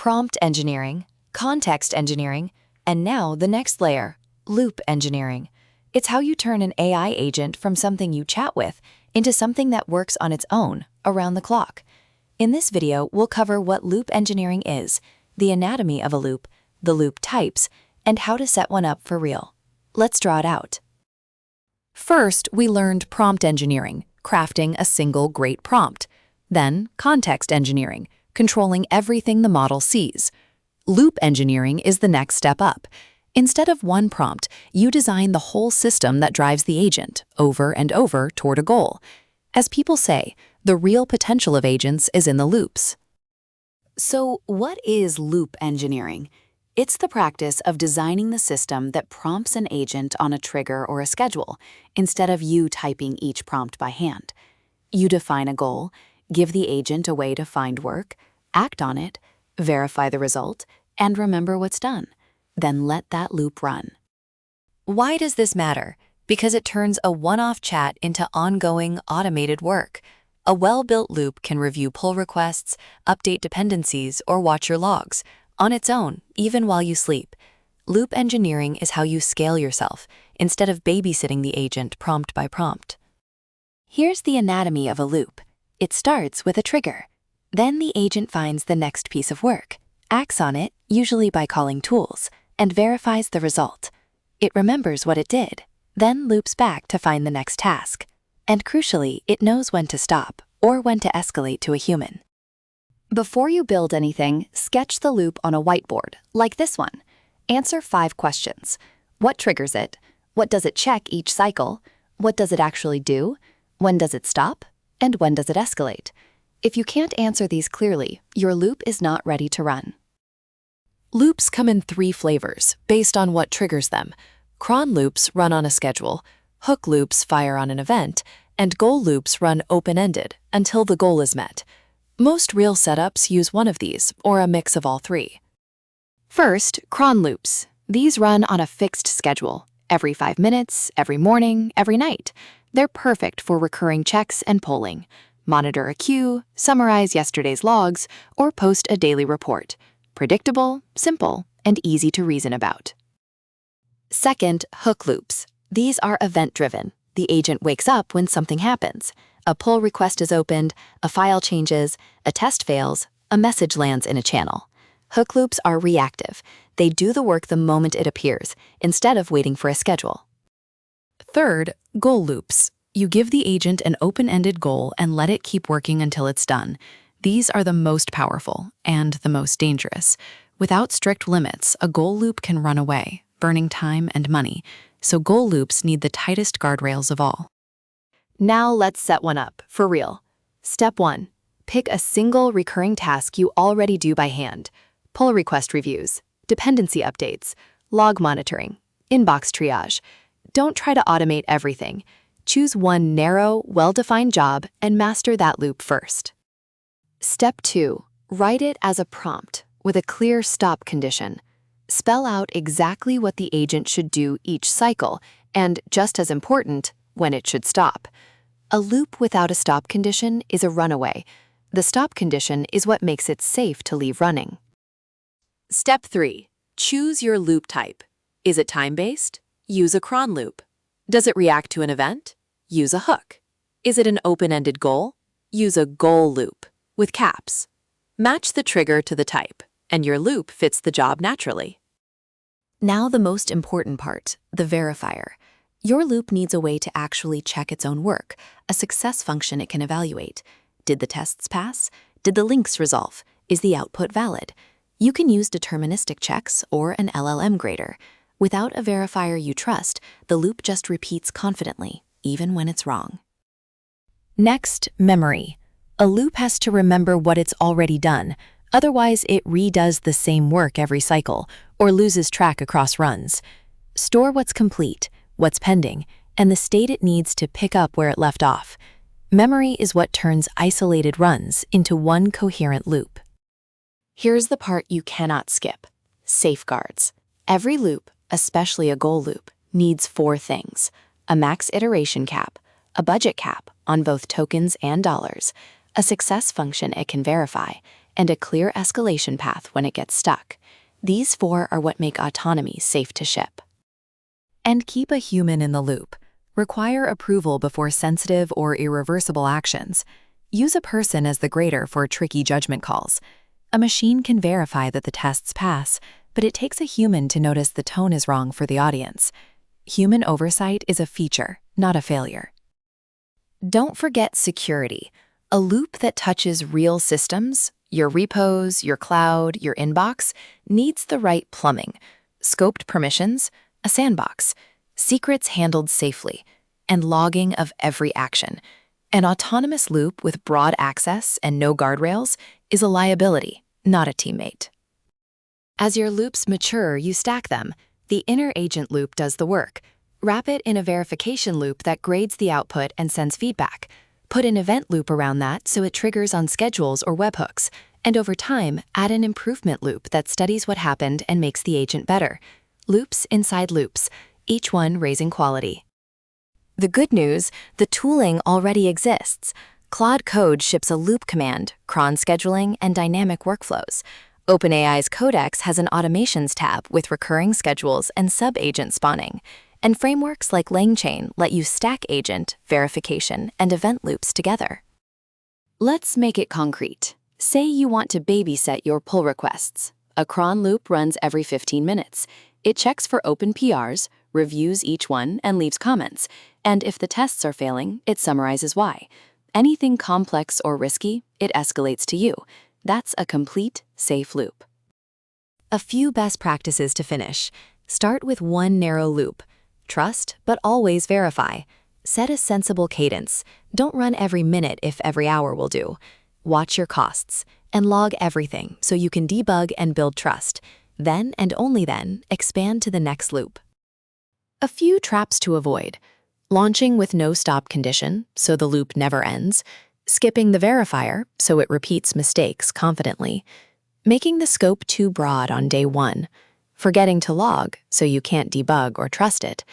prompt engineering, context engineering, and now the next layer, loop engineering. It's how you turn an AI agent from something you chat with into something that works on its own, around the clock. In this video, we'll cover what loop engineering is, the anatomy of a loop, the loop types, and how to set one up for real. Let's draw it out. First, we learned prompt engineering, crafting a single great prompt. Then, context engineering, controlling everything the model sees. Loop engineering is the next step up. Instead of one prompt, you design the whole system that drives the agent over and over toward a goal. As people say, the real potential of agents is in the loops. So, what is loop engineering? It's the practice of designing the system that prompts an agent on a trigger or a schedule, instead of you typing each prompt by hand. You define a goal, give the agent a way to find work, act on it, verify the result, and remember what's done. Then let that loop run. Why does this matter? Because it turns a one-off chat into ongoing, automated work. A well-built loop can review pull requests, update dependencies, or watch your logs, on its own, even while you sleep. Loop engineering is how you scale yourself, instead of babysitting the agent prompt by prompt. Here's the anatomy of a loop. It starts with a trigger. Then the agent finds the next piece of work, acts on it, usually by calling tools, and verifies the result. It remembers what it did, then loops back to find the next task. And crucially, it knows when to stop or when to escalate to a human. Before you build anything, sketch the loop on a whiteboard, like this one. Answer 5 questions. What triggers it? What does it check each cycle? What does it actually do? When does it stop? And when does it escalate? If you can't answer these clearly, your loop is not ready to run. Loops come in 3 flavors, based on what triggers them. Cron loops run on a schedule, hook loops fire on an event, and goal loops run open-ended until the goal is met. Most real setups use one of these, or a mix of all 3. First, cron loops. These run on a fixed schedule, every 5 minutes, every morning, every night. They're perfect for recurring checks and polling. Monitor a queue, summarize yesterday's logs, or post a daily report. Predictable, simple, and easy to reason about. Second, hook loops. These are event-driven. The agent wakes up when something happens. A pull request is opened, a file changes, a test fails, a message lands in a channel. Hook loops are reactive. They do the work the moment it appears, instead of waiting for a schedule. Third, goal loops. You give the agent an open-ended goal and let it keep working until it's done. These are the most powerful and the most dangerous. Without strict limits, a goal loop can run away, burning time and money. So goal loops need the tightest guardrails of all. Now let's set one up, for real. Step 1. Pick a single recurring task you already do by hand. Pull request reviews, dependency updates, log monitoring, inbox triage. Don't try to automate everything. Choose one narrow, well-defined job and master that loop first. Step 2. Write it as a prompt with a clear stop condition. Spell out exactly what the agent should do each cycle and, just as important, when it should stop. A loop without a stop condition is a runaway. The stop condition is what makes it safe to leave running. Step 3. Choose your loop type. Is it time-based? Use a cron loop. Does it react to an event? Use a hook. Is it an open-ended goal? Use a goal loop, with caps. Match the trigger to the type, and your loop fits the job naturally. Now the most important part, the verifier. Your loop needs a way to actually check its own work, a success function it can evaluate. Did the tests pass? Did the links resolve? Is the output valid? You can use deterministic checks or an LLM grader. Without a verifier you trust, the loop just repeats confidently, even when it's wrong. Next, memory. A loop has to remember what it's already done. Otherwise, it redoes the same work every cycle or loses track across runs. Store what's complete, what's pending, and the state it needs to pick up where it left off. Memory is what turns isolated runs into one coherent loop. Here's the part you cannot skip: safeguards. Every loop, especially a goal loop, needs 4 things: a max iteration cap, a budget cap on both tokens and dollars, a success function it can verify, and a clear escalation path when it gets stuck. These 4 are what make autonomy safe to ship. And keep a human in the loop. Require approval before sensitive or irreversible actions. Use a person as the grader for tricky judgment calls. A machine can verify that the tests pass, but it takes a human to notice the tone is wrong for the audience. Human oversight is a feature, not a failure. Don't forget security. A loop that touches real systems, your repos, your cloud, your inbox, needs the right plumbing, scoped permissions, a sandbox, secrets handled safely, and logging of every action. An autonomous loop with broad access and no guardrails is a liability, not a teammate. As your loops mature, you stack them. The inner agent loop does the work. Wrap it in a verification loop that grades the output and sends feedback. Put an event loop around that so it triggers on schedules or webhooks. And over time, add an improvement loop that studies what happened and makes the agent better. Loops inside loops, each one raising quality. The good news, the tooling already exists. Claude Code ships a loop command, cron scheduling, and dynamic workflows. OpenAI's Codex has an automations tab with recurring schedules and sub-agent spawning. And frameworks like LangChain let you stack agent, verification, and event loops together. Let's make it concrete. Say you want to babysit your pull requests. A cron loop runs every 15 minutes. It checks for open PRs, reviews each one, and leaves comments. And if the tests are failing, it summarizes why. Anything complex or risky, it escalates to you. That's a complete, safe loop. A few best practices to finish. Start with one narrow loop. Trust, but always verify. Set a sensible cadence. Don't run every minute if every hour will do. Watch your costs, and log everything so you can debug and build trust. Then, and only then, expand to the next loop. A few traps to avoid. Launching with no stop condition, so the loop never ends. Skipping the verifier, so it repeats mistakes confidently. Making the scope too broad on day 1. Forgetting to log, so you can't debug or trust it.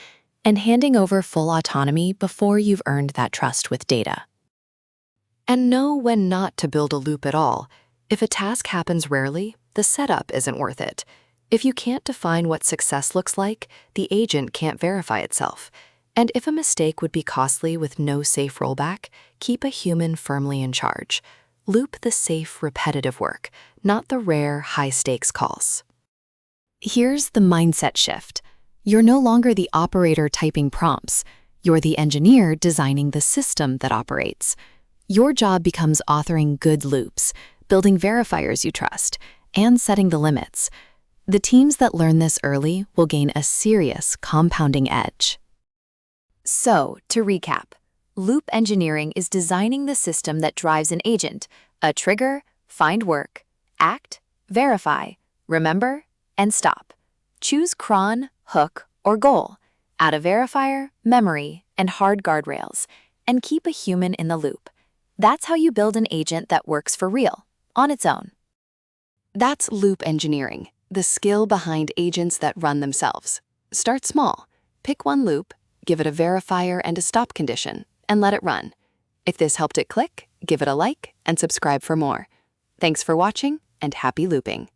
And handing over full autonomy before you've earned that trust with data. And know when not to build a loop at all. If a task happens rarely, the setup isn't worth it. If you can't define what success looks like, the agent can't verify itself. And if a mistake would be costly with no safe rollback, keep a human firmly in charge. Loop the safe, repetitive work, not the rare, high-stakes calls. Here's the mindset shift. You're no longer the operator typing prompts. You're the engineer designing the system that operates. Your job becomes authoring good loops, building verifiers you trust, and setting the limits. The teams that learn this early will gain a serious compounding edge. So, to recap, loop engineering is designing the system that drives an agent, a trigger, find work, act, verify, remember, and stop. Choose cron, hook, or goal. Add a verifier, memory, and hard guardrails, and keep a human in the loop. That's how you build an agent that works for real, on its own. That's loop engineering, the skill behind agents that run themselves. Start small. Pick one loop, give it a verifier and a stop condition, and let it run. If this helped it click, give it a like and subscribe for more. Thanks for watching, and happy looping.